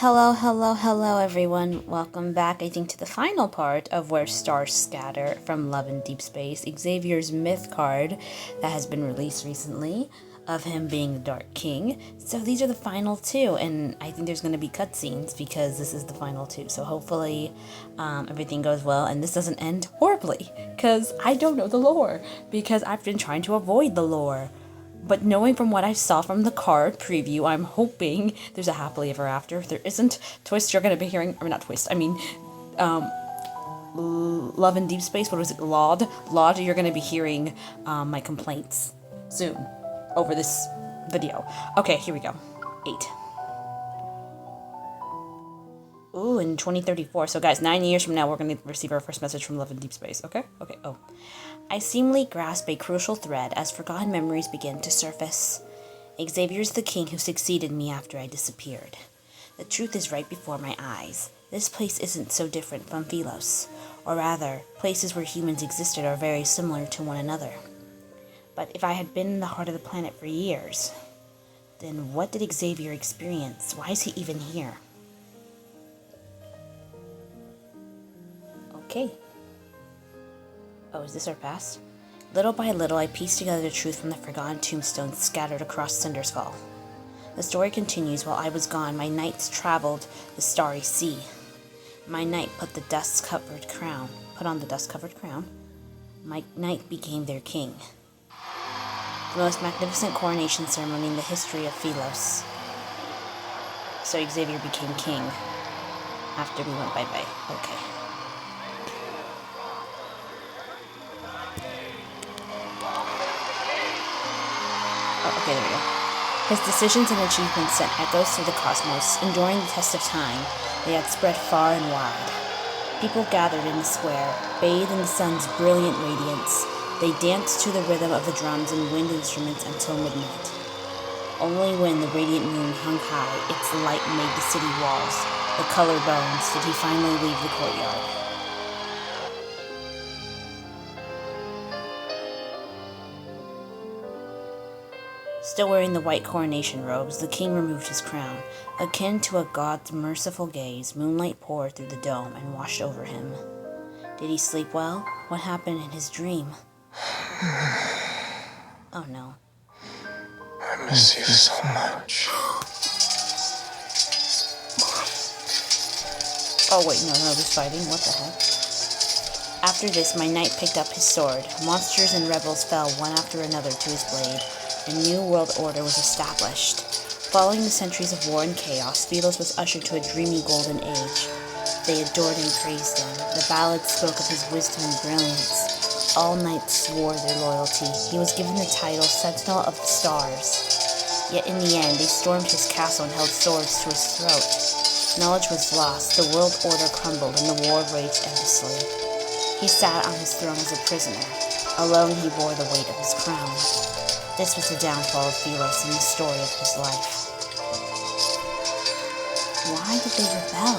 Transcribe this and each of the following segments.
Hello everyone. Welcome back, I think, to the final part of Where Stars Scatter from Love and Deep Space. Xavier's myth card that has been released recently of him being the Dark King. So these are the final two, and I think there's going to be cutscenes because this is the final two. So hopefully everything goes well and this doesn't end horribly because I don't know the lore because I've been trying to avoid the lore. But knowing from what I saw from the card preview, I'm hoping there's a happily ever after. If there isn't, Twist, you're going to be hearing, or not Twist, I mean, Love and Deep Space, what was it, Laud, you're going to be hearing my complaints soon over this video. Okay, here we go. 8. Ooh, in 2034. So guys, 9 years from now, we're going to receive our first message from Love and Deep Space, okay? Okay, oh. I seemingly grasp a crucial thread as forgotten memories begin to surface. Xavier's the king who succeeded me after I disappeared. The truth is right before my eyes. This place isn't so different from Philos. Or rather, places where humans existed are very similar to one another. But if I had been in the heart of the planet for years, then what did Xavier experience? Why is he even here? Okay. Oh, is this our past? Little by little, I pieced together the truth from the forgotten tombstones scattered across Cinderskull. The story continues. While I was gone, my knights traveled the starry sea. My knight put on the dust-covered crown. My knight became their king. The most magnificent coronation ceremony in the history of Philos. So Xavier became king after we went bye-bye. Okay. Okay, there we go. His decisions and achievements sent echoes through the cosmos, enduring the test of time. They had spread far and wide. People gathered in the square, bathed in the sun's brilliant radiance. They danced to the rhythm of the drums and wind instruments until midnight. Only when the radiant moon hung high, its light made the city walls, the color bones, did he finally leave the courtyard. Still wearing the white coronation robes, the king removed his crown. Akin to a god's merciful gaze, moonlight poured through the dome and washed over him. Did he sleep well? What happened in his dream? Oh no. I miss you so much. Oh wait, no, there's fighting. What the heck? After this, my knight picked up his sword. Monsters and rebels fell one after another to his blade. A new world order was established. Following the centuries of war and chaos, Philos was ushered to a dreamy golden age. They adored and praised him. The ballads spoke of his wisdom and brilliance. All knights swore their loyalty. He was given the title Sentinel of the Stars. Yet in the end, they stormed his castle and held swords to his throat. Knowledge was lost, the world order crumbled, and the war raged endlessly. He sat on his throne as a prisoner. Alone he bore the weight of his crown. This was the downfall of Philos and the story of his life. Why did they rebel?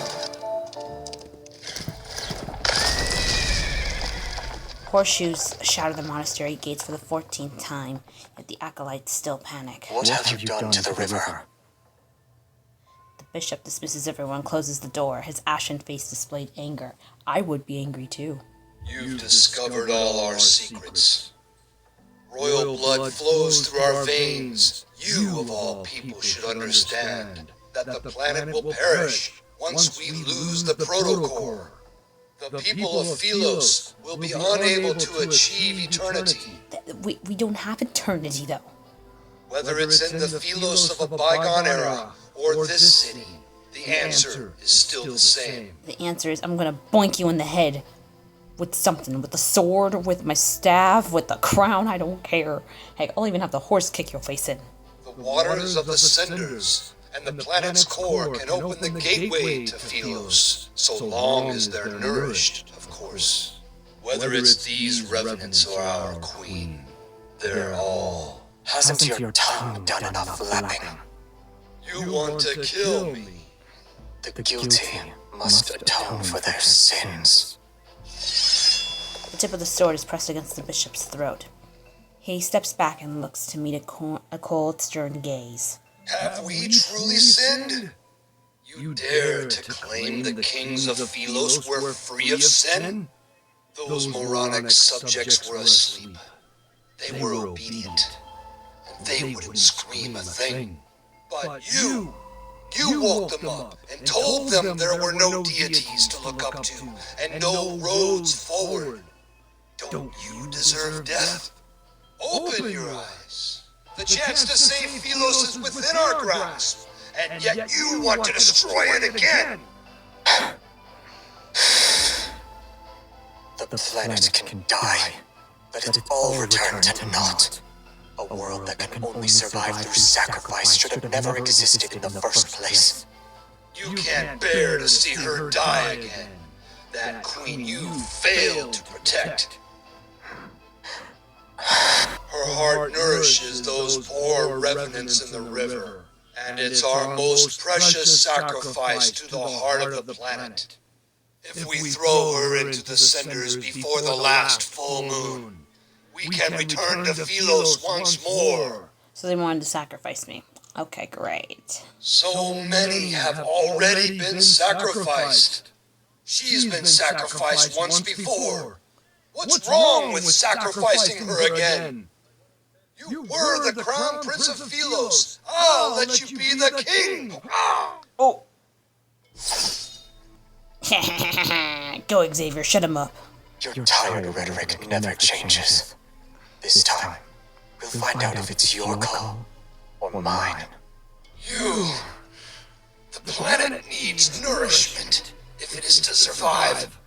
Horseshoes shattered the monastery gates for the 14th time, yet the acolytes still panic. What have you done to the river? The bishop dismisses everyone, closes the door. His ashen face displayed anger. I would be angry too. You've discovered all our secrets. Royal blood flows through our veins. You, of all people, should understand that the planet will perish once we lose the protocore. The people of Philos will be unable to achieve eternity. We don't have eternity, though. Whether it's in the Philos of a bygone era or this city, the answer is still the same. The answer is I'm gonna boink you in the head. With something, with the sword, with my staff, with the crown, I don't care. Heck, I'll even have the horse kick your face in. The waters of the cinders and the planet's core can open the gateway to Philos, so long as they're nourished, of course. Whether it's these revenants or our queen, they're all... Hasn't your tongue done enough lapping? You want to kill me? The guilty must atone for their sins. The tip of the sword is pressed against the bishop's throat. He steps back and looks to meet a cold, stern gaze. Have we truly sinned? You dare to claim the kings of Philos were free of sin? Those moronic subjects were asleep. They were obedient, and they wouldn't scream a thing. But you woke them up and told them there were no deities to look up to and no roads forward. Don't you deserve death? Open your eyes. The chance to save Philos is within our grasp, and yet you want to destroy it again. The planet can die, but it all return to naught. A world that can only survive through sacrifice should have never existed in the first place. You can't bear to see her die again. That queen you failed to protect. Her heart nourishes those poor revenants in the river, and it's our most precious sacrifice to the heart of the planet. If we throw her into the cinders before the last full moon, we can return to Philos once more. So they wanted to sacrifice me. Okay, great. So many have already been sacrificed. She's been sacrificed once before. What's wrong with sacrificing her again? You were the crown prince of Philos. I'll let you be the king. Oh. Go, Xavier, shut him up. Your tired rhetoric never changes. This time, we'll find out if it's your call or mine. The planet needs nourishment if it is to survive.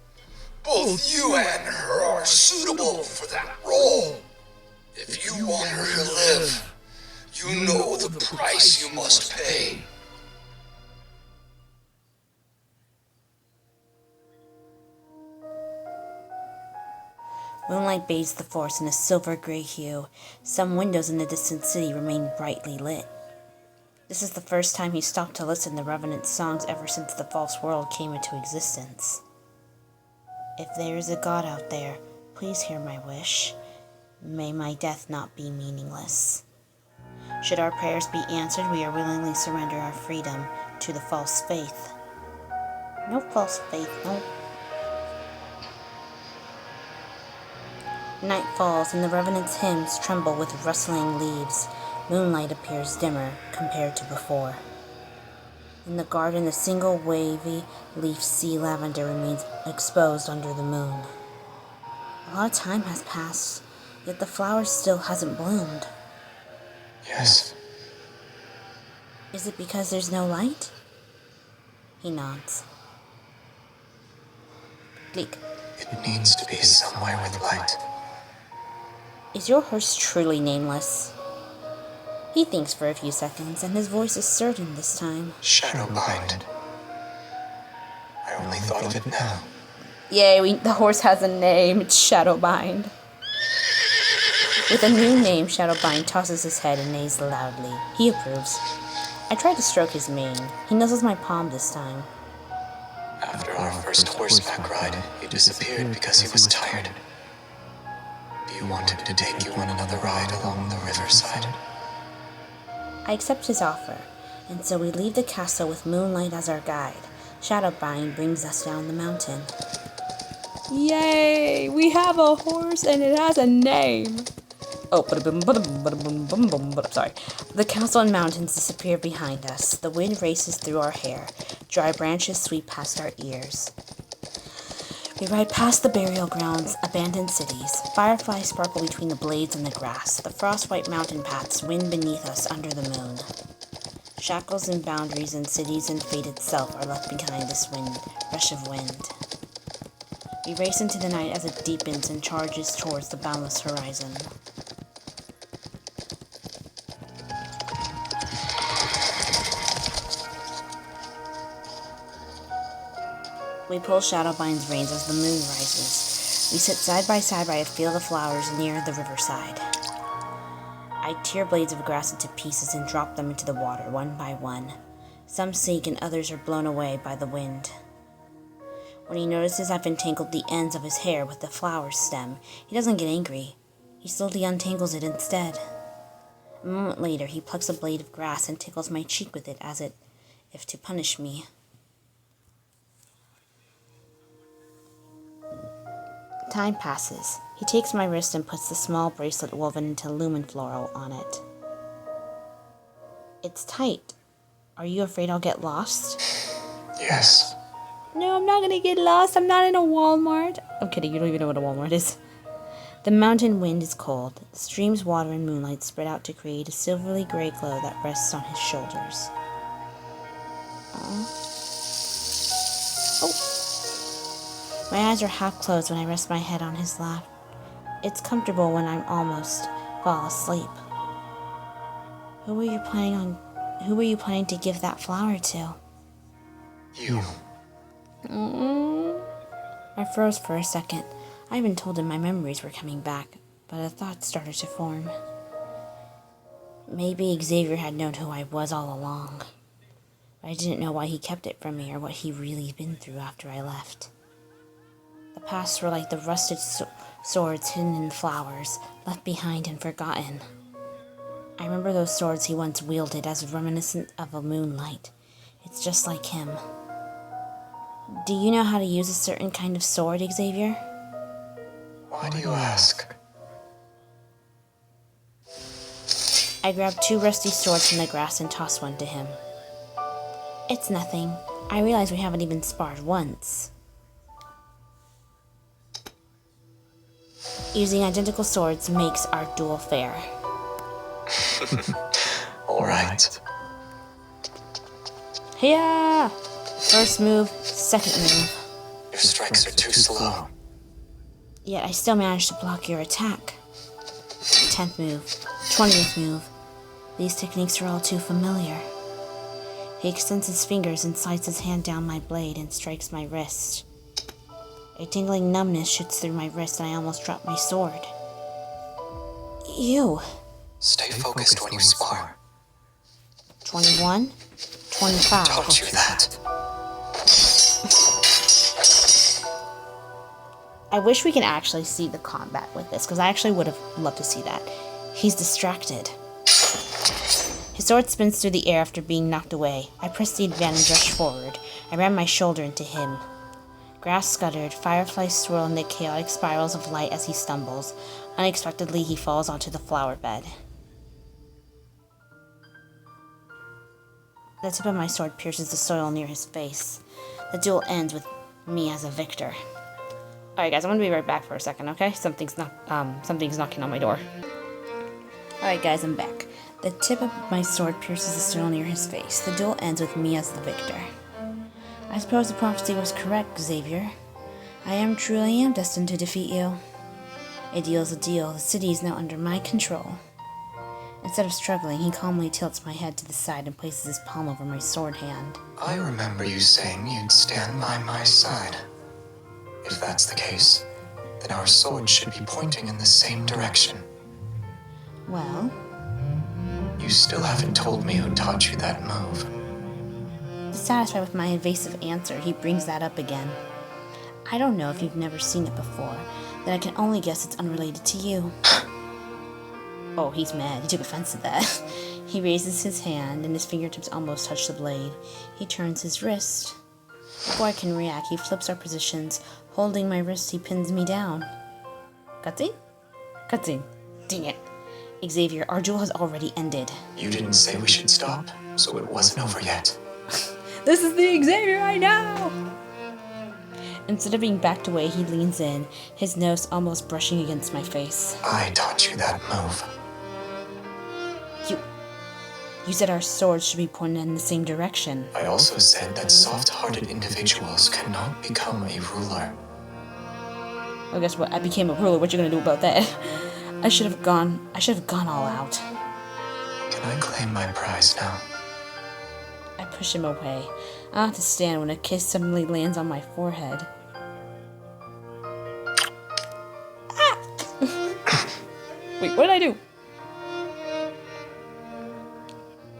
Both you and her are suitable for that role. If you want her to live, you know the price you must pay. Moonlight bathes the forest in a silver-gray hue. Some windows in the distant city remain brightly lit. This is the first time he stopped to listen to Revenant's songs ever since the false world came into existence. If there is a God out there, please hear my wish. May my death not be meaningless. Should our prayers be answered, we are willingly surrender our freedom to the false faith. No false faith, no. Night falls, and the Revenant's hymns tremble with rustling leaves. Moonlight appears dimmer compared to before. In the garden, a single wavy leaf sea lavender remains exposed under the moon. A lot of time has passed, yet the flower still hasn't bloomed. Yes. Is it because there's no light? He nods. Gleek. It needs to be somewhere with light. Is your horse truly nameless? He thinks for a few seconds, and his voice is certain this time. Shadowbind. I only thought of it now. Yay, the horse has a name. It's Shadowbind. With a new name, Shadowbind tosses his head and neighs loudly. He approves. I try to stroke his mane. He nuzzles my palm this time. After our first horseback ride, he disappeared because he was tired. Do you want him to take you on another ride along the riverside? I accept his offer, and so we leave the castle with Moonlight as our guide. Shadowbind brings us down the mountain. Yay! We have a horse and it has a name! Oh, sorry. The castle and mountains disappear behind us. The wind races through our hair. Dry branches sweep past our ears. We ride past the burial grounds, abandoned cities. Fireflies sparkle between the blades and the grass. The frost-white mountain paths wind beneath us under the moon. Shackles and boundaries and cities and fate itself are left behind this rush of wind. We race into the night as it deepens and charges towards the boundless horizon. We pull Shadowbind's reins as the moon rises. We sit side by a field of flowers near the riverside. I tear blades of grass into pieces and drop them into the water one by one. Some sink and others are blown away by the wind. When he notices I've entangled the ends of his hair with the flower stem, he doesn't get angry. He slowly untangles it instead. A moment later, he plucks a blade of grass and tickles my cheek with it as it if to punish me. Time passes. He takes my wrist and puts the small bracelet woven into lumen floral on it. It's tight. Are you afraid I'll get lost? Yes. No, I'm not gonna get lost. I'm not in a Walmart. I'm kidding, you don't even know what a Walmart is. The mountain wind is cold. Streams, water, and moonlight spread out to create a silvery gray glow that rests on his shoulders. Oh. My eyes are half closed when I rest my head on his lap. It's comfortable when I'm almost fall asleep. Who were you planning to give that flower to? You. I froze for a second. I even told him my memories were coming back, but a thought started to form. Maybe Xavier had known who I was all along. But I didn't know why he kept it from me or what he'd really been through after I left. The past were like the rusted swords hidden in the flowers, left behind and forgotten. I remember those swords he once wielded as reminiscent of a moonlight. It's just like him. Do you know how to use a certain kind of sword, Xavier? Why do you ask? I grabbed 2 rusty swords from the grass and tossed one to him. It's nothing. I realize we haven't even sparred once. Using identical swords makes our duel fair. All right. Yeah! First move, second move. Your strikes are too slow. Yet I still managed to block your attack. 10th move, 20th move. These techniques are all too familiar. He extends his fingers and slides his hand down my blade and strikes my wrist. A tingling numbness shoots through my wrist and I almost drop my sword. Ew. Stay focused when you spar. 21, 25. Taught you that. I wish we can actually see the combat with this, because I actually would have loved to see that. He's distracted. His sword spins through the air after being knocked away. I press the advantage and rush forward. I ram my shoulder into him. Grass scuttered, fireflies swirl in the chaotic spirals of light as he stumbles. Unexpectedly, he falls onto the flower bed. The tip of my sword pierces the soil near his face. The duel ends with me as a victor. Alright guys, I'm gonna be right back for a second, okay? Something's knocking on my door. Alright guys, I'm back. The tip of my sword pierces the soil near his face. The duel ends with me as the victor. I suppose the prophecy was correct, Xavier. I truly am destined to defeat you. A deal is a deal. The city is now under my control. Instead of struggling, he calmly tilts my head to the side and places his palm over my sword hand. I remember you saying you'd stand by my side. If that's the case, then our swords should be pointing in the same direction. Well? You still haven't told me who taught you that move. Dissatisfied with my evasive answer, he brings that up again. I don't know if you've never seen it before, then I can only guess it's unrelated to you. Oh, he's mad. He took offense to that. He raises his hand, and his fingertips almost touch the blade. He turns his wrist. Before I can react, he flips our positions. Holding my wrist, he pins me down. Cutscene? Cutscene. Dang it. Xavier, our duel has already ended. You didn't say we should stop, so it wasn't over yet. This is the Xavier I know! Instead of being backed away, he leans in, his nose almost brushing against my face. I taught you that move. You said our swords should be pointed in the same direction. I also said that soft-hearted individuals cannot become a ruler. Well, guess what? I became a ruler. What you gonna do about that? I should have gone all out. Can I claim my prize now? I push him away. I have to stand when a kiss suddenly lands on my forehead. Ah! Wait, what did I do?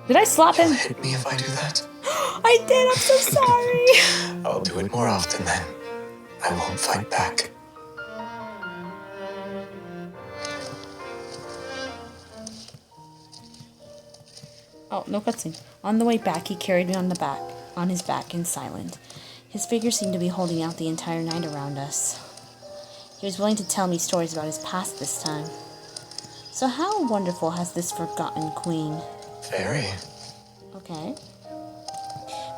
Did I slap him? You'll hit me if I do that? I did, I'm so sorry. I'll do it more often then. I won't fight back. Oh, no cutscene. On the way back, he carried me on his back in silence. His figure seemed to be holding out the entire night around us. He was willing to tell me stories about his past this time. So how wonderful has this forgotten queen? Very. Okay.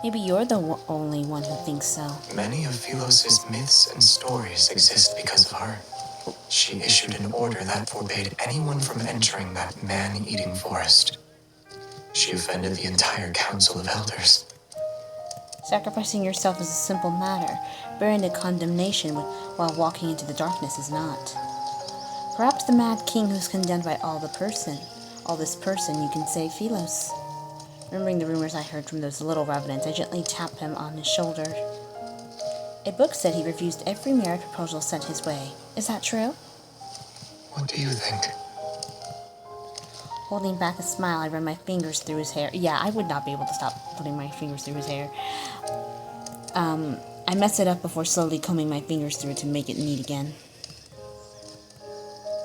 Maybe you're the only one who thinks so. Many of Philos's myths and stories exist because of her. She issued an order that forbade anyone from entering that man-eating forest. She offended the entire Council of Elders. Sacrificing yourself is a simple matter. Bearing the condemnation while walking into the darkness is not. Perhaps the mad king who's condemned by all this person, you can save Philos. Remembering the rumors I heard from those little revenants, I gently tapped him on his shoulder. A book said he refused every marriage proposal sent his way. Is that true? What do you think? Holding back a smile, I ran my fingers through his hair. Yeah, I would not be able to stop putting my fingers through his hair. I messed it up before slowly combing my fingers through it to make it neat again.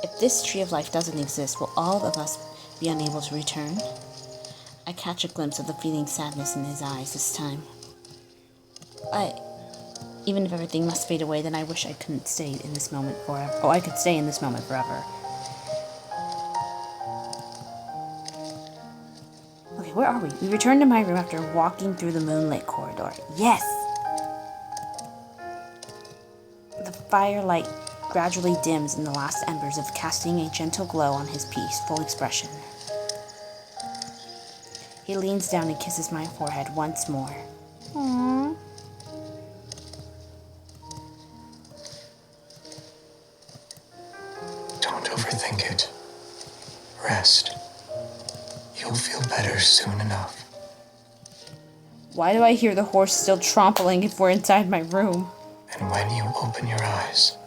If this tree of life doesn't exist, will all of us be unable to return? I catch a glimpse of the feeling sadness in his eyes this time. Even if everything must fade away, then I wish I couldn't stay in this moment forever. Oh, I could stay in this moment forever. Okay, where are we? We returned to my room after walking through the moonlit corridor. Yes! The firelight gradually dims in the last embers of casting a gentle glow on his peaceful expression. He leans down and kisses my forehead once more. Aww. Don't overthink it. Rest. You'll feel better soon enough. Why do I hear the horse still trompling if we're inside my room? And when you open your eyes,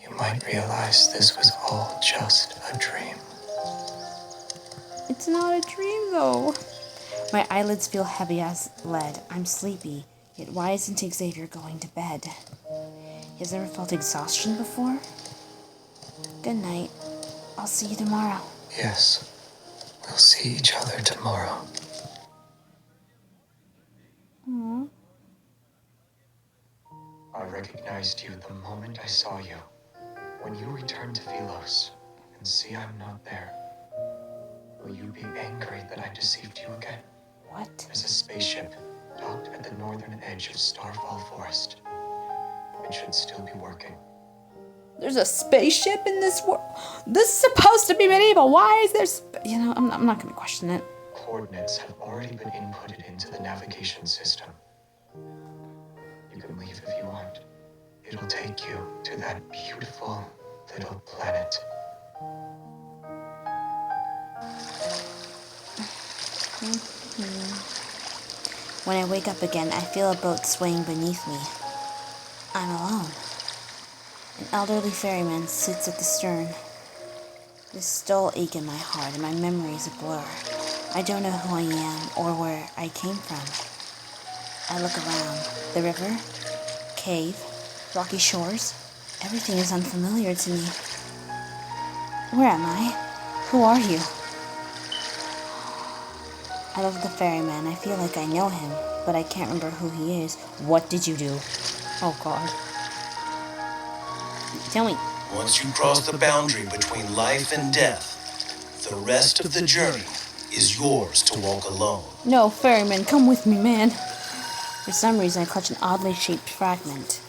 you might realize this was all just a dream. It's not a dream, though. My eyelids feel heavy as lead. I'm sleepy. Yet why isn't Xavier going to bed? He has never felt exhaustion before? Good night. I'll see you tomorrow. Yes, we'll see each other tomorrow. Aww. I recognized you the moment I saw you. When you return to Philos and see I'm not there, will you be angry that I deceived you again? What? There's a spaceship docked at the northern edge of Starfall Forest. It should still be working. There's a spaceship in this world? This is supposed to be medieval. Why is there... I'm not going to question it. Coordinates have already been inputted into the navigation system. You can leave if you want. It'll take you to that beautiful little planet. When I wake up again, I feel a boat swaying beneath me. I'm alone. An elderly ferryman sits at the stern. This dull ache in my heart, and my memory is a blur. I don't know who I am or where I came from. I look around. The river, cave, rocky shores. Everything is unfamiliar to me. Where am I? Who are you? I love the ferryman. I feel like I know him, but I can't remember who he is. What did you do? Oh, God. Tell me. Once you cross the boundary between life and death, the rest of the journey is yours to walk alone. No, ferryman, come with me, man. For some reason, I clutch an oddly shaped fragment.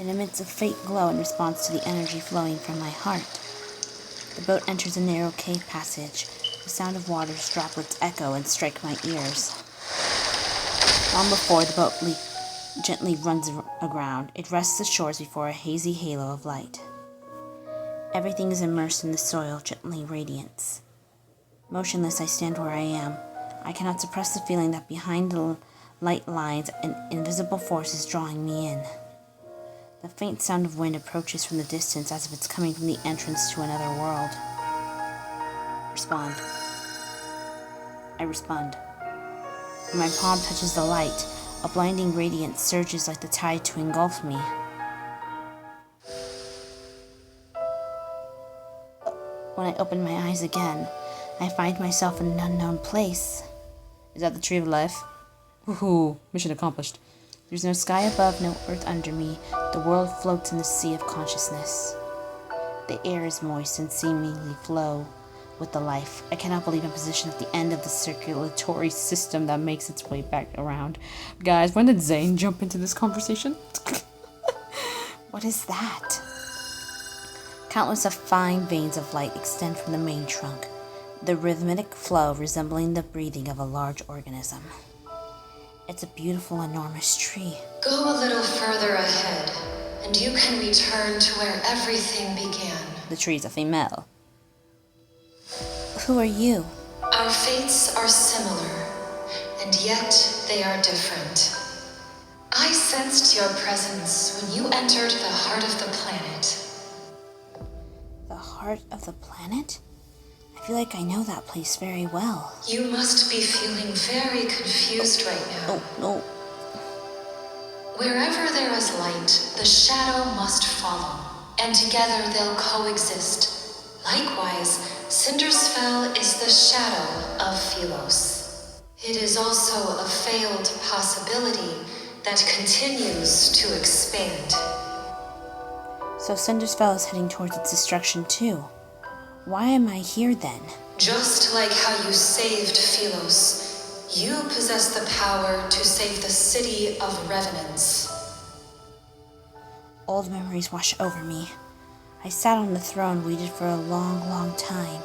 It emits a faint glow in response to the energy flowing from my heart. The boat enters a narrow cave passage. The sound of water's droplets echo and strike my ears. Long before the boat gently runs aground, it rests the shores before a hazy halo of light. Everything is immersed in the soil, gently radiance. Motionless, I stand where I am. I cannot suppress the feeling that behind the light lines an invisible force is drawing me in. The faint sound of wind approaches from the distance as if it's coming from the entrance to another world. Respond. I respond. When my palm touches the light, a blinding radiance surges like the tide to engulf me. When I open my eyes again, I find myself in an unknown place. Is that the tree of life? Woohoo! Mission accomplished. There's no sky above, no earth under me. The world floats in the sea of consciousness. The air is moist and seemingly flow with the life. I cannot believe I'm positioned at the end of the circulatory system that makes its way back around. Guys, when did Zane jump into this conversation? What is that? Countless of fine veins of light extend from the main trunk, the rhythmic flow resembling the breathing of a large organism. It's a beautiful, enormous tree. Go a little further ahead, and you can return to where everything began. The tree's a female. Who are you? Our fates are similar, and yet they are different. I sensed your presence when you entered the heart of the planet. The heart of the planet? I feel like I know that place very well. You must be feeling very confused right now. Oh, no. Wherever there is light, the shadow must follow, and together they'll coexist. Likewise, Cindersfell is the shadow of Philos. It is also a failed possibility that continues to expand. So Cindersfell is heading towards its destruction too. Why am I here then? Just like how you saved Philos, you possess the power to save the city of Revenants. Old memories wash over me. I sat on the throne, waited for a long, long time,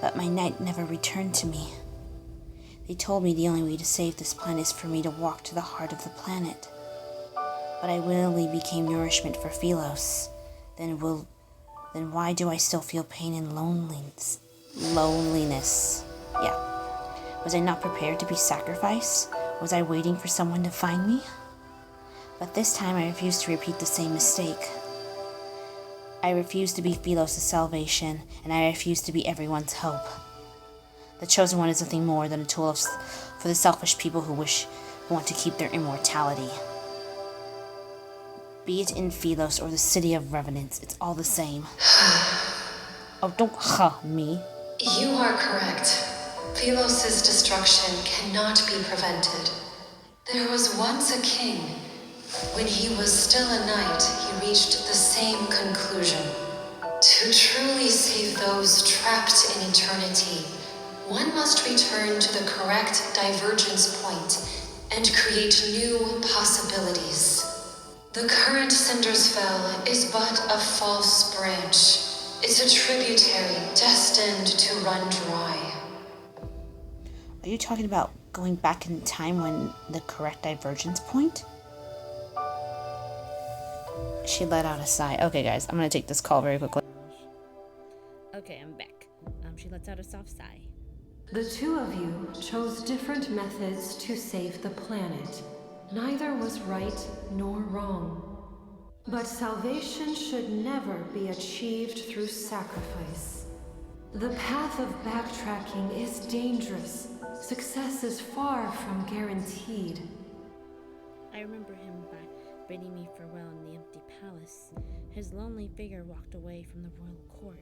but my knight never returned to me. They told me the only way to save this planet is for me to walk to the heart of the planet. But I willingly became nourishment for Philos. Then why do I still feel pain and loneliness? Yeah. Was I not prepared to be sacrificed? Was I waiting for someone to find me? But this time I refused to repeat the same mistake. I refused to be Philos' salvation, and I refused to be everyone's hope. The Chosen One is nothing more than a tool for the selfish people who want to keep their immortality. Be it in Philos or the city of Revenants, it's all the same. Oh, don't me. You are correct. Philos' destruction cannot be prevented. There was once a king. When he was still a knight, he reached the same conclusion. To truly save those trapped in eternity, one must return to the correct divergence point and create new possibilities. The current Cindersfell is but a false branch. It's a tributary destined to run dry. Are you talking about going back in time when the correct divergence point? She let out a sigh. Okay, guys, I'm gonna take this call very quickly. Okay, I'm back. She lets out a soft sigh. The two of you chose different methods to save the planet. Neither was right nor wrong. But salvation should never be achieved through sacrifice. The path of backtracking is dangerous. Success is far from guaranteed. I remember him bidding me farewell in the empty palace. His lonely figure walked away from the royal court.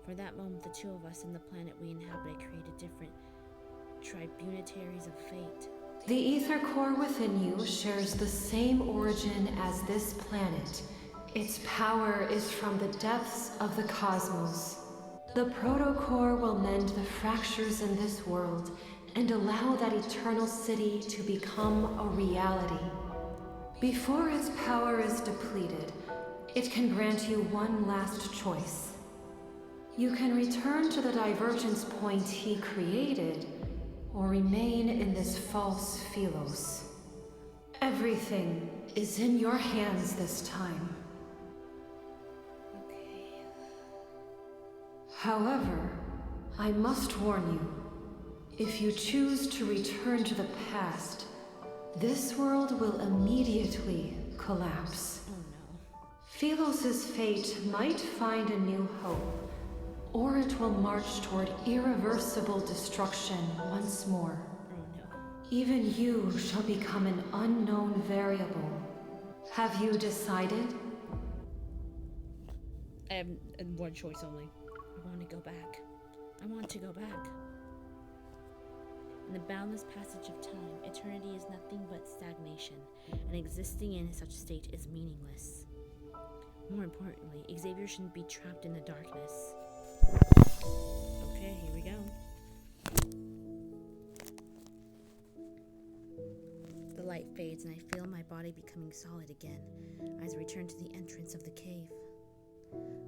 For that moment, the two of us and the planet we inhabited created different tributaries of fate. The ether core within you shares the same origin as this planet. Its power is from the depths of the cosmos. The protocore will mend the fractures in this world and allow that eternal city to become a reality. Before its power is depleted, it can grant you one last choice. You can return to the divergence point he created, or remain in this false Philos. Everything is in your hands this time. Okay. However, I must warn you, if you choose to return to the past, this world will immediately collapse. Oh no. Philos' fate might find a new hope, or it will march toward irreversible destruction once more. Oh no. Even you shall become an unknown variable. Have you decided? I have one choice only. I want to go back. I want to go back. In the boundless passage of time, eternity is nothing but stagnation, and existing in such a state is meaningless. More importantly, Xavier shouldn't be trapped in the darkness. Okay, here we go. The light fades and I feel my body becoming solid again as I return to the entrance of the cave.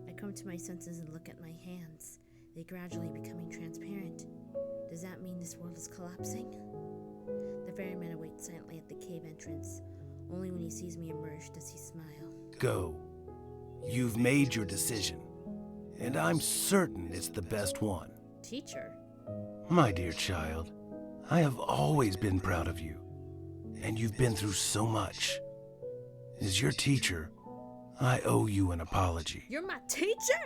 I come to my senses and look at my hands. They gradually becoming transparent. Does that mean this world is collapsing? The ferryman awaits silently at the cave entrance. Only when he sees me emerge does he smile. Go. You've made your decision, and I'm certain it's the best one. Teacher? My dear child, I have always been proud of you, and you've been through so much. As your teacher, I owe you an apology. You're my teacher?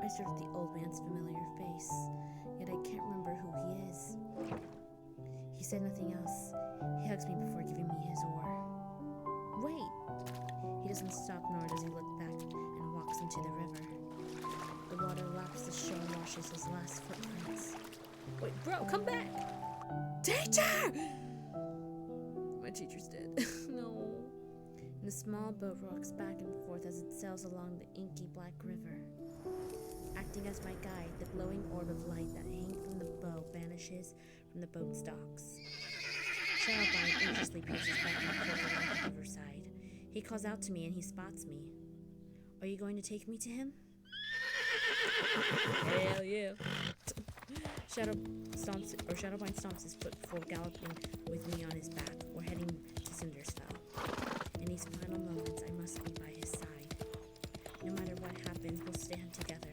I stare at the old man's familiar face, yet I can't remember who he is. He said nothing else. He hugs me before giving me his oar. Wait! He doesn't stop, nor does he look back, and walks into the river. The water laps the shore and washes his last footprints. Wait, bro, come back! Teacher! My teacher's dead. No. And the small boat rocks back and forth as it sails along the inky black river. Acting as my guide, the glowing orb of light that hangs from the bow vanishes from the boat's docks. Shadowbind anxiously paces back and forth along the riverside. He calls out to me and he spots me. Are you going to take me to him? Hell yeah. Shadowbind stomps his foot before galloping with me on his back. We're heading to Cinderspell. In these final moments, I must be by his side. No matter what happens, we'll stand together.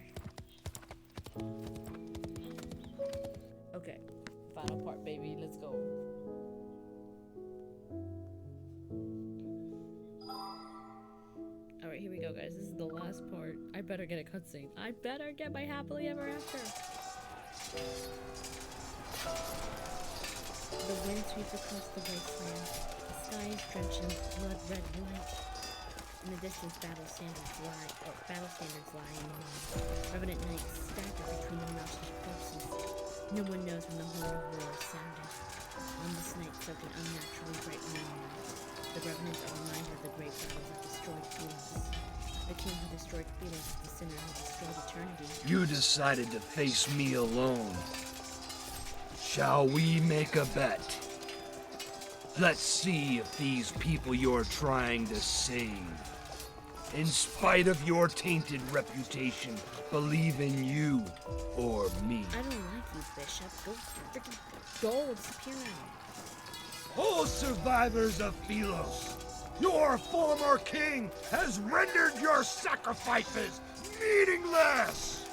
Okay, final part, baby. Let's go. Alright, here we go, guys. This is the last part. I better get a cutscene. I better get my happily ever after. The wind sweeps across the wasteland. The sky is drenched in blood-red light. In the distance, battle standards lie in the mud. Revenant knights stagger between the mountain corpses. No one knows when the horn of war is sounded. On this night, soaked in unnaturally bright moonlight, the revenants are reminded of the great battles of destroyed Philos. The king who destroyed Philos is the sinner who destroyed eternity. You decided to face me alone. Shall we make a bet? Let's see if these people you're trying to save, in spite of your tainted reputation, believe in you or me. I don't like you, Bishop. Go freaking go, disappear now. O survivors of Philos, your former king has rendered your sacrifices meaningless!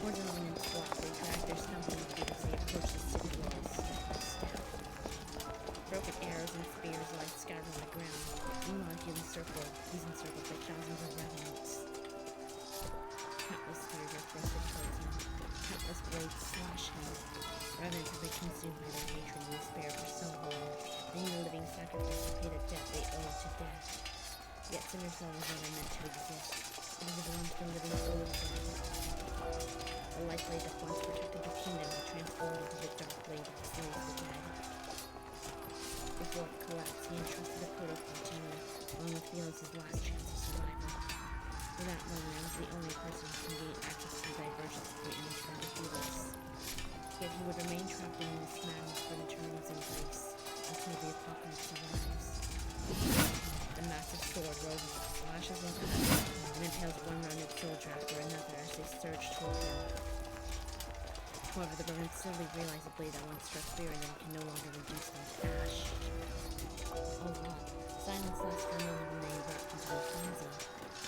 More than one inch walk, they drag their stumbling feet as they approach the city walls. Broken arrows and spears lie scattered on the ground. Meanwhile, he's encircled by thousands of revenants. Countless spears are thrusted towards him. Countless blades slash him. Revenants have been consumed by their hatred and despair for so long. They need a living sacrifice to pay the debt they owe to death. Yet Cinderspell was never meant to exist. It is the once been living old death. The life blade that once protected the kingdom was transformed into the dark blade that slays the dead. Before it collapsed, he entrusted the protocol to me, along with Philos' last chance of survival. For that moment, I was the only person who can gain access to the diversions of the image from the Philos. Yet he would remain trapped in this madness for eternity's embrace, until the apocalypse arrives. The massive sword roses, slashes into him, and impales one rounded soldier after another as they surge toward him. However, the revenants slowly realize the blade that once struck fear in them can no longer reduce them to ash. Oh wow. Silence lasts for a moment when they erupt into a frenzy.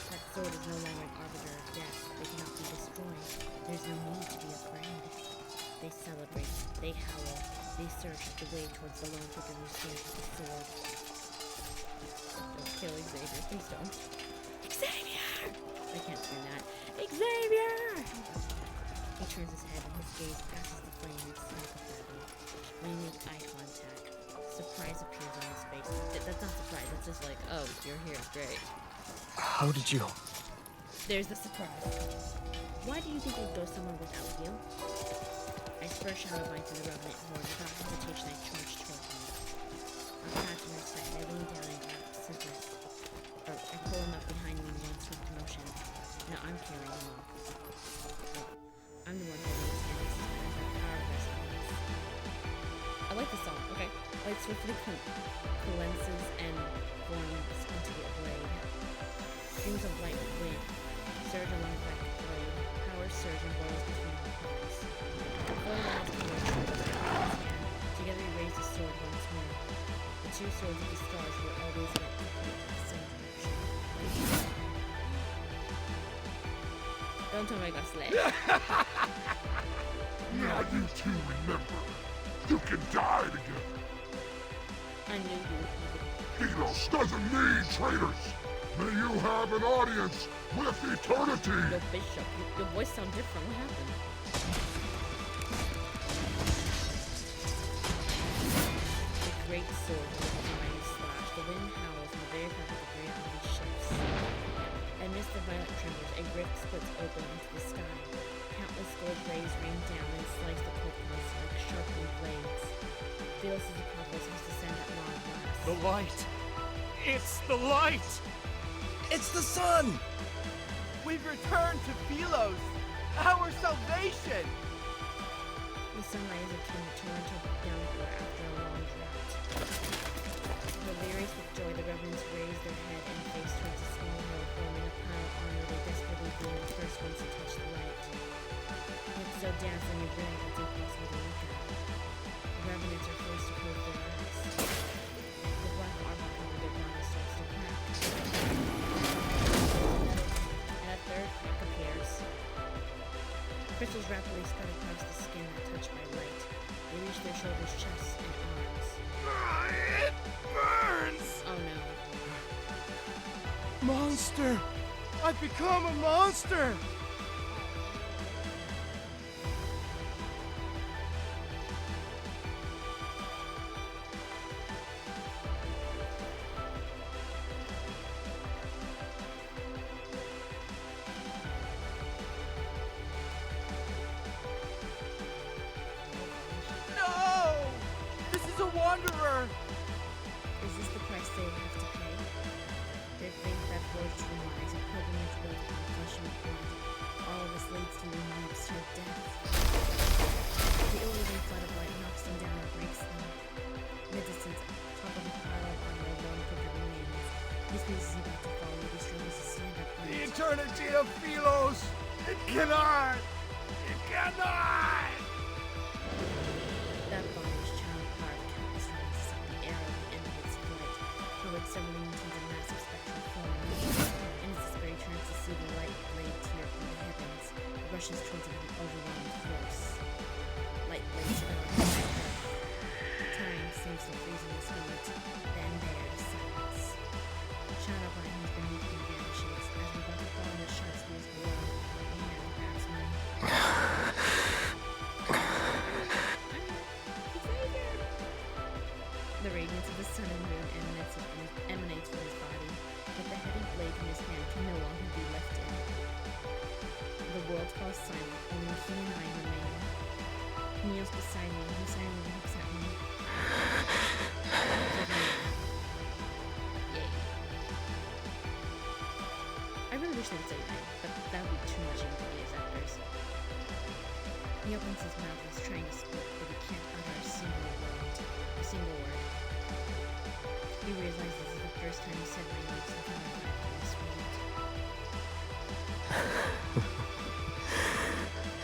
That sword is no longer an arbiter of death. They cannot be destroyed. There's no need to be afraid. They celebrate. They howl. They surge up the way towards the lone figure who stands with the sword. Don't kill Xavier. Please don't. Xavier! I can't do that. Xavier! He turns his head and his gaze passes the flame and smoke of battle. When he makes eye contact, surprise appears on his face. That's not surprise, that's just like, oh, you're here, great. How did you... There's the surprise. Why do you think I'd go somewhere without you? I spurred Shadowvine to the Revenant Horde. Without hesitation, I charged toward him. Our path intersect. I leaned down and grabbed scissors. I pull him up behind me in one swift motion. Now I'm carrying him off. I'm the one holding his hands as our power resonates. I like the song. Okay. Light swiftly coalesces and forms into a blade. Streams of light wind surge along the back of the blade. Power surge and boils between my palms. The full lines come in his hand. Together we raise the sword once more. The two swords of the stars were always meant to point in the same direction. Don't tell me I got slayed. Now you two remember. You can die together. I knew you would even. Enos doesn't need traitors. May you have an audience with eternity. Yo, Bishop, your voice sounds different. What happened? The great sword with a mighty slash. The wind howls and the very fact of the great army shifts. Amidst the violent tremors, a rift splits open into the sky. Countless gold rays rain down and slice the cosmos like sharpened blades. Philos' apocalypse has descended at long last. The light! It's the light! It's the sun! We've returned to Philos! Our salvation! The sunlight is akin to torrential downpour after a long drought. Delirious with joy, the reverends raise their head and face towards a small hill, forming a pile on where they desperately beam the first ones to touch the light. It's so dazzling and brilliant it's impossible to look at. The revenants are forced to close their eyes. The black armor over their bodies starts to crack. And a third crack appears. Crystals rapidly spread across the skin that touched by light. They reach their shoulders, chests, and arms. It burns! Oh no. Monster! I've become a monster! No! This is a wanderer! Is this the price they have to pay? Their faith that forged from lies, a pilgrimage built on flesh and blood. All of us leads to the leaps to death. The illusion flood of light knocks them down and breaks them. In the distance, top of a pile of armor, lone figure remains. This means he's about to fall, yet he struggles to stand The upright. eternity of Philos! It cannot! It cannot! That body's child carved countless rounds to suck the air at the end of its flight, covered several mountains of massive spectral forms. In its despair, he turns to see the light blade tear from the heavens. It rushes towards him with overwhelming force. Light blades fell on his head. Time seems to freeze in his moment. Then there is silence. Shadowvine who's beneath me vanishes. As we're about to fall in the sharp spears below, a hand grabs me. Xavier! The radiance of the sun and moon emanates from his body, but the heavy blade in his hand can no longer be lifted. The world falls silent, only he and I remain. He kneels beside me, he silently looks at me. Yay. I really wish they would say goodnight, but that would be too much inconvenience at first. He opens his mouth and is trying to speak, but he can't utter a single word. He realizes this is the first time he said my name since I arrived in this world.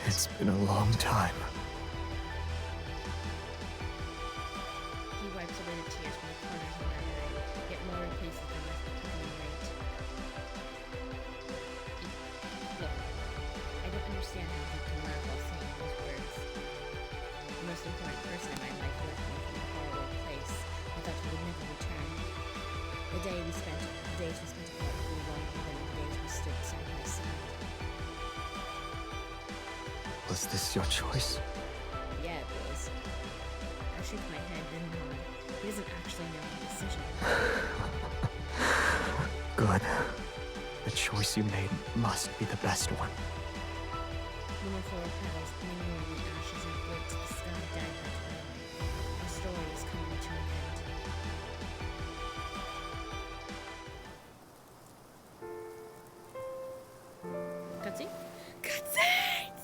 It's been a long time. He wipes away the tears from the corners of my eye, yet more replaces them as the quickening rate. Look, I don't understand how he can laugh while saying those words. The most important person in my life left me from a faraway place. I thought he would never return. The days we spent apart grew longer than the days we stood side by side. Was this your choice? Yeah, it was. I shook my head, then nodded. He doesn't actually know my decision. Good. It choice you made must be the best one. No more floral petals, lingering in the ashes and float to the sky, dyed by twilight. Our story is coming to an end. Cutscene? Cutscenes!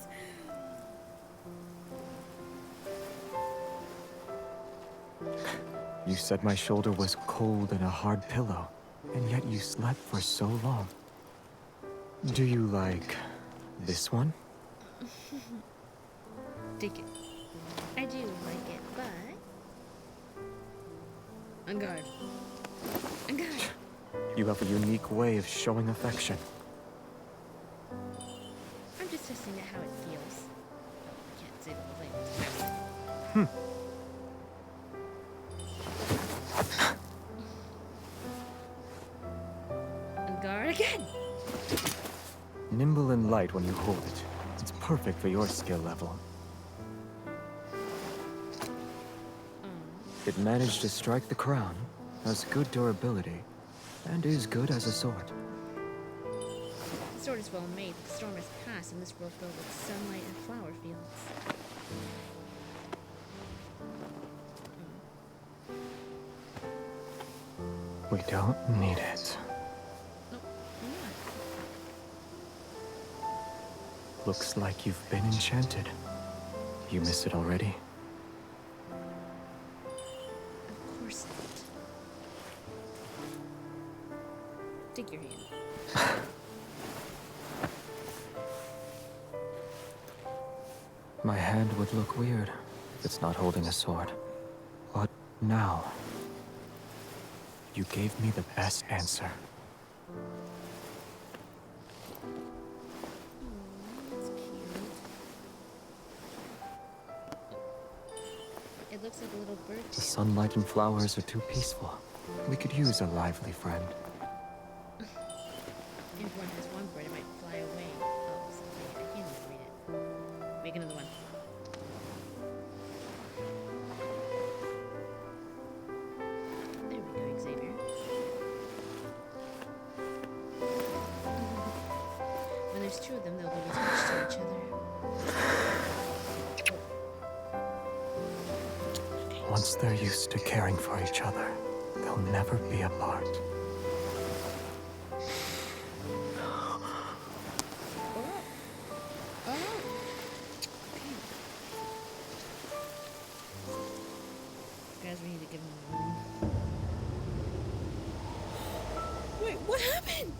You said my shoulder was cold and a hard pillow, and yet you slept for so long. Do you like this one? Take it. I do like it, but... On guard. On guard. You have a unique way of showing affection. I'm just testing out how it feels. I can't say the whole thing. On guard again! Nimble and light when you hold it. It's perfect for your skill level. It managed to strike the crown, has good durability, and is good as a sword. The sword is well made, but the storm has passed in this world filled with sunlight and flower fields. We don't need it. No, I'm not. Looks like you've been enchanted. You miss it already? Of course not. Take your hand. My hand would look weird if it's not holding a sword. But now, you gave me the best answer. That's cute. It looks like a little bird. The sunlight and flowers are too peaceful. We could use a lively friend. If one has one bird, it might fly away. Oh, something. I can't even read it. Make another one. There we go, Xavier. When there's two of them, they'll be attached to each other. Once they're used to caring for each other, they'll never be apart. Guys, we need to give him a room. Wait, what happened?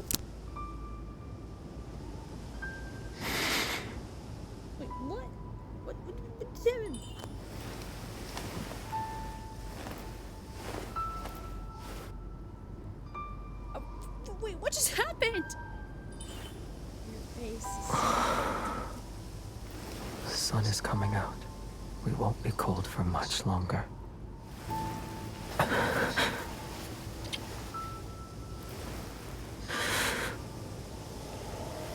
Wait, what? What just happened? Wait, what just happened? Your face is... The sun is coming out. We won't be cold for much longer.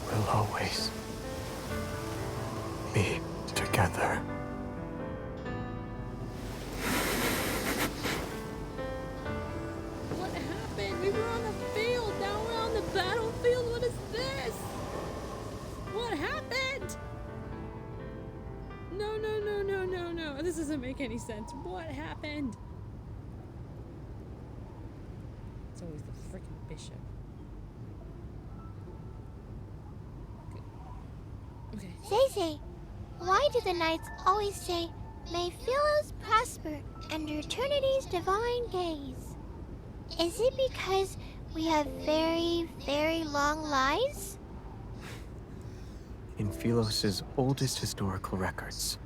We'll always be together. What happened? We were on the field. Now we're on the battlefield. What is this? What happened? No. This doesn't make any sense. What happened? It's always the freaking bishop. Okay. Zay, why do the knights always say, "May Philos prosper under eternity's divine gaze"? Is it because we have very, very long lives? In Philos' oldest historical records,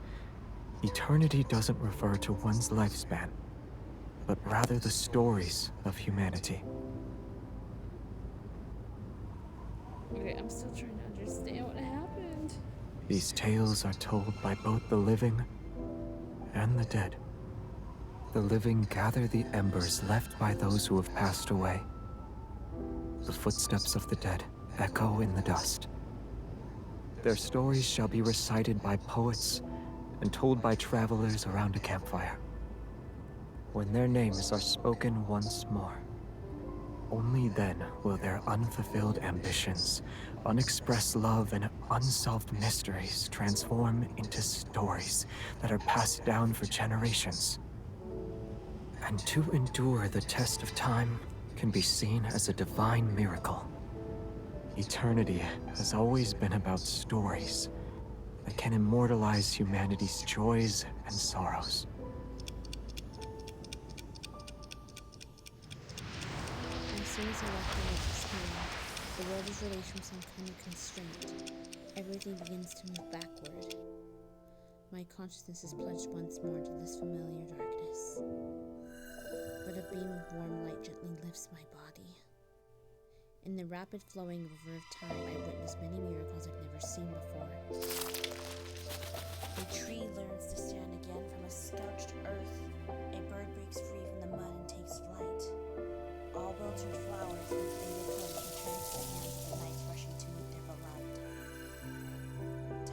eternity doesn't refer to one's lifespan, but rather the stories of humanity. Okay, I'm still trying to understand what happened. These tales are told by both the living and the dead. The living gather the embers left by those who have passed away. The footsteps of the dead echo in the dust. Their stories shall be recited by poets and told by travelers around a campfire. When their names are spoken once more, Only then will their unfulfilled ambitions, unexpressed love, and unsolved mysteries transform into stories that are passed down for generations. And to endure the test of time can be seen as a divine miracle. Eternity has always been about stories that can immortalize humanity's joys and sorrows. As soon as I left the witch's home, the world is released from some kind of constraint. Everything begins to move backward. My consciousness is plunged once more into this familiar darkness. But a beam of warm light gently lifts my body. In the rapid flowing river of time, I witness many miracles I've never seen before. A tree learns to stand again from a scorched earth. A bird breaks free from the mud and takes flight. All wilted flowers with faded colors return to the hands of the knights rushing to meet their beloved.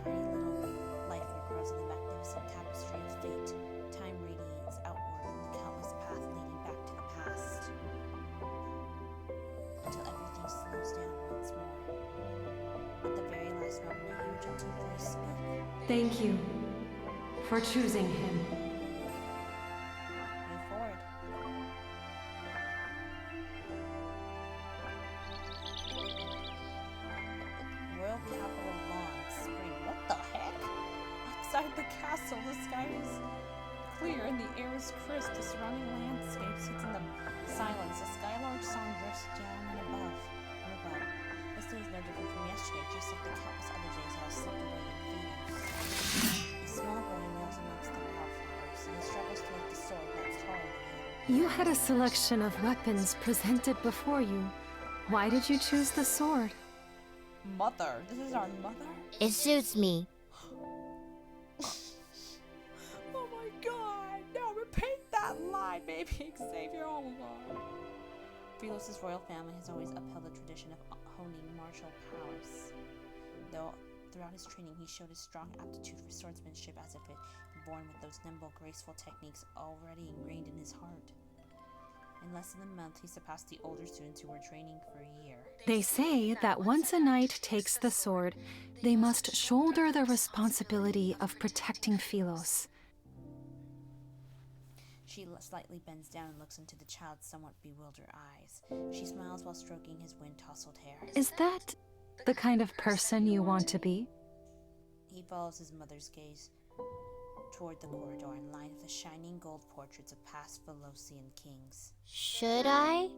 Tiny little life regrows in the magnificent tapestry of fate. Time radiates outward from the countless paths leading back to the past. Until everything slows down once more. At the very last moment, I hear a gentle voice speak. Thank you for choosing him. Move forward. Royal capital lawn, spring. What the heck? Outside the castle, the sky is clear and the air is crisp. The surrounding landscape sits in the silence. The skylark song drifts down and above. This day is no different from yesterday, just like the countless other days I was slipped away in Venus. A small boy kneels amongst the wildflowers, and he struggles to make the sword that's taller than him. You had a selection of weapons presented before you. Why did you choose the sword? Mother? This is our mother? It suits me. Oh my god! No, repeat that line, baby Xavier. Oh my god. Philos' royal family has always upheld the tradition of honing martial powers. Though throughout his training he showed his strong aptitude for swordsmanship as if born with those nimble, graceful techniques already ingrained in his heart. In less than a month, he surpassed the older students who were training for a year. They say that once a knight takes the sword, they must shoulder the responsibility of protecting Philos. She slightly bends down and looks into the child's somewhat bewildered eyes. She smiles while stroking his wind-tousled hair. Is that the kind of person you want to be? He follows his mother's gaze toward the corridor and lined with the shining gold portraits of past Philosian kings. Should I?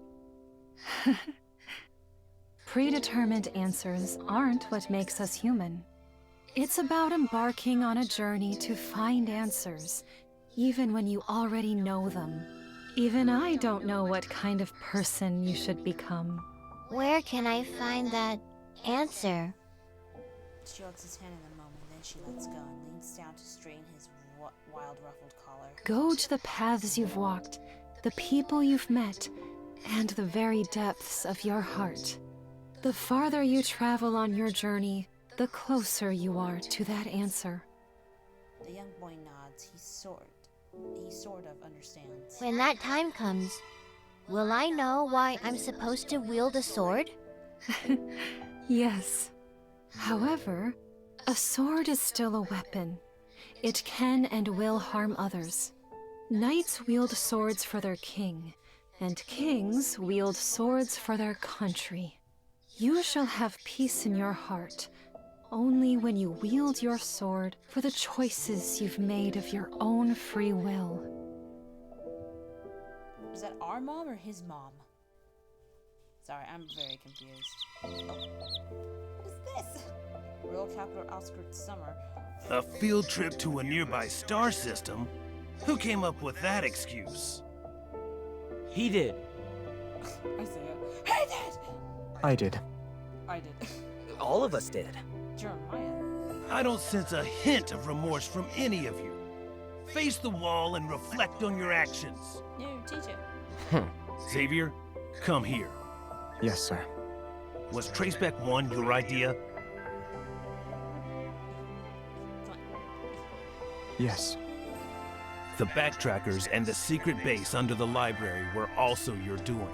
Predetermined answers aren't what makes us human. It's about embarking on a journey to find answers, even when you already know them. Even I don't know what kind of person you should become. Where can I find that answer? She holds his hand in a moment, then she lets go and leans down to straighten his wild ruffled collar. Go to the paths you've walked, the people you've met, and the very depths of your heart. The farther you travel on your journey, the closer you are to that answer. The young boy nods. He sort of understands. When that time comes, will I know why I'm supposed to wield a sword? Yes. However, a sword is still a weapon. It can and will harm others. Knights wield swords for their king, and kings wield swords for their country. You shall have peace in your heart only when you wield your sword for the choices you've made of your own free will. Is that our mom or his mom? Sorry, I'm very confused. Oh. What is this? Royal Capital Outskirts Summer. A field trip to a nearby star system? Who came up with that excuse? He did. Isaiah. He did! I did. I did. All of us did. Jeremiah. I don't sense a hint of remorse from any of you. Face the wall and reflect on your actions. No, teacher. Xavier, come here. Yes, sir. Was Traceback 1 your idea? Yes. The backtrackers and the secret base under the library were also your doing.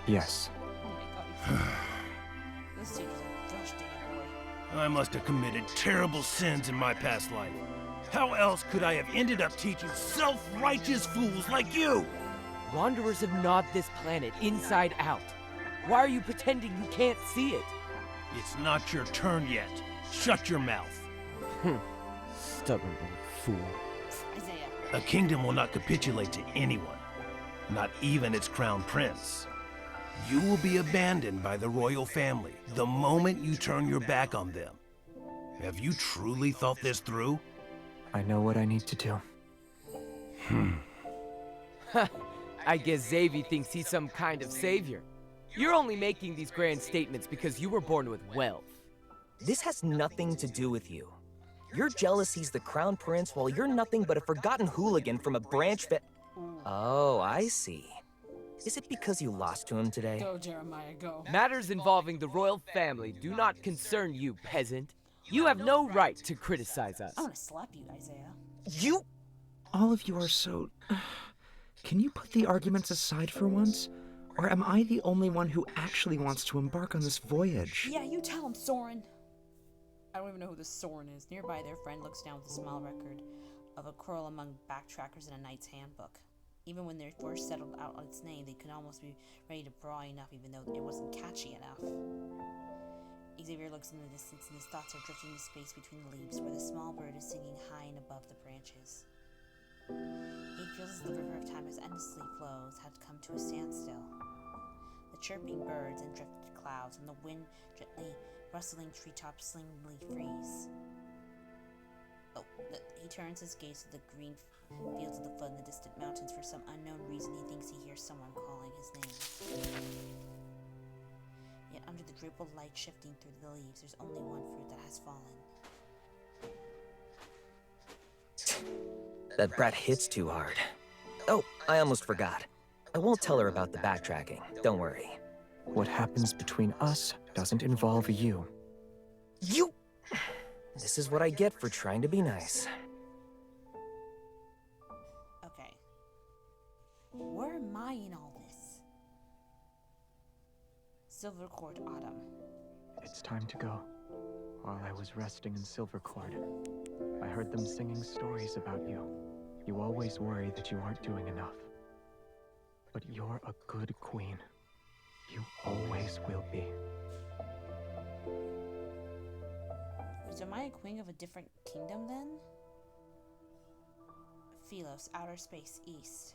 Yes. Oh my god. This dude is a gosh dang boy. I must have committed terrible sins in my past life. How else could I have ended up teaching self-righteous fools like you? Wanderers have gnawed this planet inside out. Why are you pretending you can't see it? It's not your turn yet. Shut your mouth. Stubborn old fool. Isaiah. A kingdom will not capitulate to anyone, not even its crown prince. You will be abandoned by the royal family the moment you turn your back on them. Have you truly thought this through? I know what I need to do. I guess Xavier thinks he's some kind of savior. You're only making these grand statements because you were born with wealth. This has nothing to do with you. You're jealous he's the crown prince while you're nothing but a forgotten hooligan from a branch Oh, I see. Is it because you lost to him today? Go, Jeremiah, go. Matters involving the royal family do not concern you, peasant. You have no right to criticize us. I want to slap you, Isaiah. You... All of you are so... Can you put the arguments aside for once? Or am I the only one who actually wants to embark on this voyage? Yeah, you tell him, Soren. I don't even know who this Soren is. Nearby, their friend looks down with a small record of a quarrel among backtrackers in a knight's handbook. Even when they first settled out on its name, they could almost be ready to brawl enough, even though it wasn't catchy enough. Xavier looks in the distance, and his thoughts are drifting into space between the leaves, where the small bird is singing high and above the branches. He feels as the river of time as endlessly flows had come to a standstill. The chirping birds and drifted clouds, and the wind gently rustling treetops slingly freeze. He turns his gaze to the green fields of the flood and the distant mountains. For some unknown reason, he thinks he hears someone calling his name. Yet under the draped light shifting through the leaves, there's only one fruit that has fallen. That brat hits too hard. Oh, I almost forgot. I won't tell her about the backtracking. Don't worry. What happens between us doesn't involve you. You... This is what I get for trying to be nice. Okay. Where am I in all this? Silvercord Autumn. It's time to go. While I was resting in Silvercord, I heard them singing stories about you. You always worry that you aren't doing enough. But you're a good queen. You always will be. So am I a queen of a different kingdom then? Philos, outer space, east.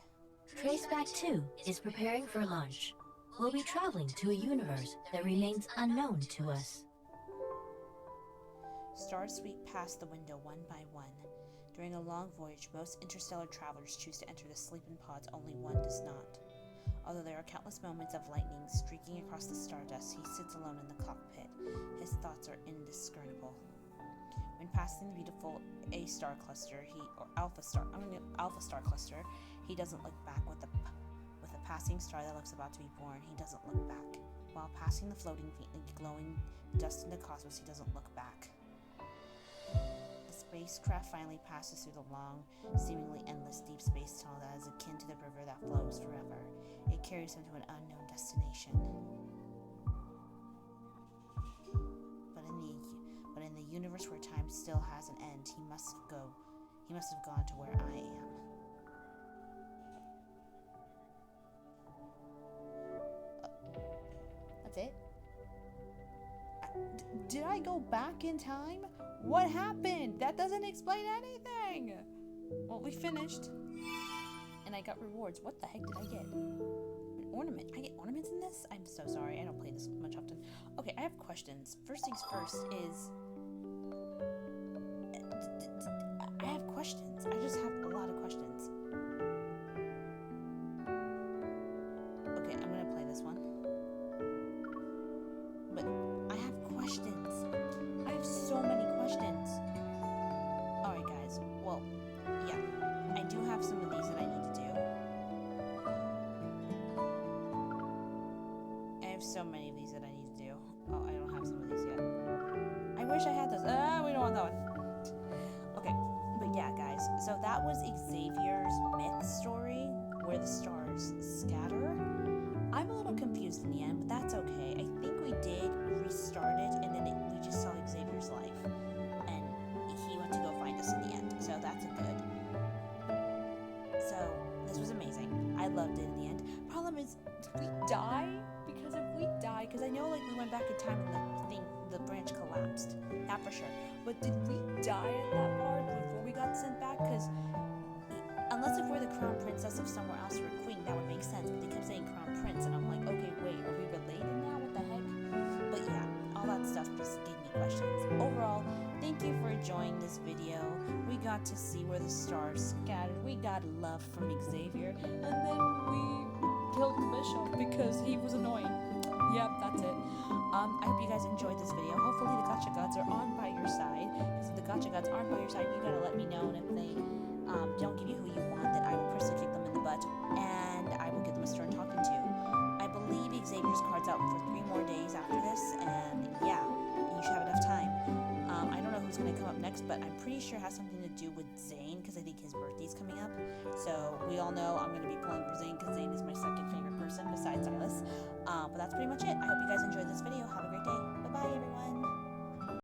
Traceback 2 is preparing for launch. We'll be traveling to a universe that remains unknown to us. Stars sweep past the window one by one. During a long voyage, most interstellar travelers choose to enter the sleeping pods, only one does not. Although there are countless moments of lightning streaking across the stardust, he sits alone in the cockpit. His thoughts are indiscernible. When passing the beautiful A-star cluster, Alpha Star cluster, he doesn't look back. With a passing star that looks about to be born, he doesn't look back. While passing the floating, faintly glowing dust in the cosmos, he doesn't look back. The spacecraft finally passes through the long, seemingly endless deep space tunnel that is akin to the river that flows forever. It carries him to an unknown destination. But in the universe where time still has an end, he must have gone to where I am. That's it? Did I go back in time? What happened? That doesn't explain anything! Well, we finished. And I got rewards. What the heck did I get? An ornament. I get ornaments in this? I'm so sorry. I don't play this much often. Okay, I have questions. First things first is... I have questions. I just have a lot of questions. Okay, I'm gonna play this one. But I have questions. I have so many questions. Alright guys, well, yeah. I do have some of these that I need to do. I have so many of these that I need to do. Oh, I don't have some of these yet. I wish I had those. We don't want that one. Okay, but yeah, guys. So that was Xavier's myth story, where the stars scatter. I'm a little confused. did we die? Because if we die, because I know like we went back in time and the branch collapsed, that for sure. But did we die at that part before we got sent back? Because unless if we're the crown princess of somewhere else or a queen, that would make sense. But they kept saying crown prince, and I'm like, okay, wait, are we related now? What the heck? But yeah, all that stuff just gave me questions. Overall, thank you for enjoying this video. We got to see where the stars scattered. We got love from Xavier, and then we killed the bishop because he was annoying. Yep, that's it. I hope you guys enjoyed this video. Hopefully the gacha gods are on by your side. Because if the gacha gods aren't by your side, you gotta let me know. And if they don't give you who you want, then I will personally kick them in the butt. And I will give them a stern talking to. I believe Xavier's card's out for 3 more days after this. And yeah, you should have enough time. I don't know who's going to come up next, but I'm pretty sure it has something to do with Zane, because I think his birthday's coming up. So we all know I'm going to be pulling for Zane, because Zane is my second favorite person besides Silas. But that's pretty much it. I hope you